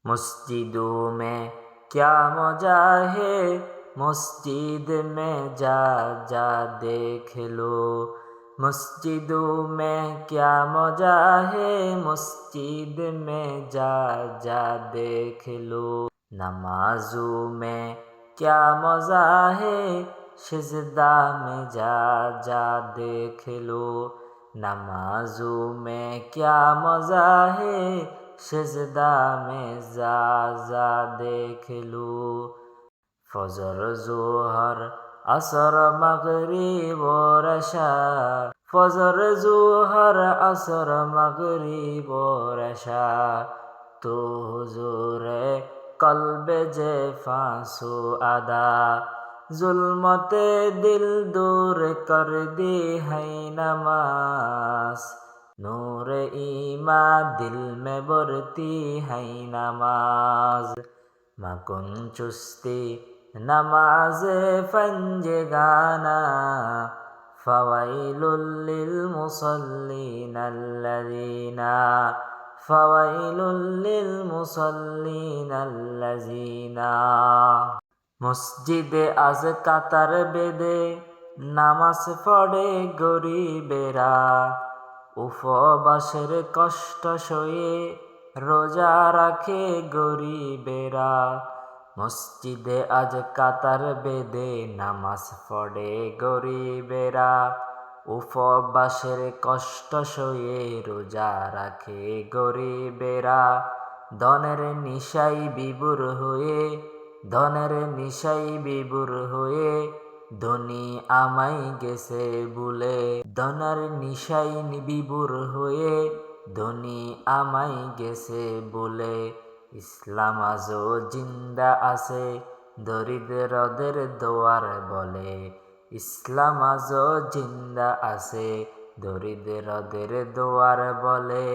मस्जिदों में क्या मजा है, मस्जिद में जा जा देख लो। मस्जिदों में क्या मजा है, मस्जिद में जा जा देख लो। नमाजों में क्या मजा है, सिजदा में जा जा देख लो। नमाजों में क्या मजा है, सिजदा में जा जा देख लो। फजर जोहर असर मगरिब और इशा, फजर जोहर असर मगरिब और इशा, तो हुजूरे कल्बे जे फांसो अदा। जुल्मते दिल दूर कर दी है नमाज, नूरे ईमा दिल में भरती है नमाज। मकुन चुस्ती नमाज़े फंजगाना, फवैलुल लिल मुसल्लीन अल्लज़ीना, फवैलुल लिल मुसल्लीन अल्लज़ीना। মসজিদে আজ কাতার বেঁধে নামাজ পড়ে গরিবেরা, উপবাসের কষ্ট সয়ে রোজা রাখে গরিবেরা। মসজিদে আজ কাতার বেঁধে নামাজ পড়ে গরিবেরা, উপবাসের কষ্ট সয়ে রোজা রাখে গরিবেরা। ধনের নিশাই বিভোর হয়ে, ধনের নিশাই বিভোর হয়ে, ধনী আমাই গেছে ভুলে। ধনের নিশাই বিভোর হয়ে, ধনী আমাই গেছে বলে। ইসলাম আজও জিন্দা আছে, দরিদ্রদের দোয়ার বলে। ইসলাম আজও জিন্দা আছে, দরিদ্রদের দোয়ার বলে।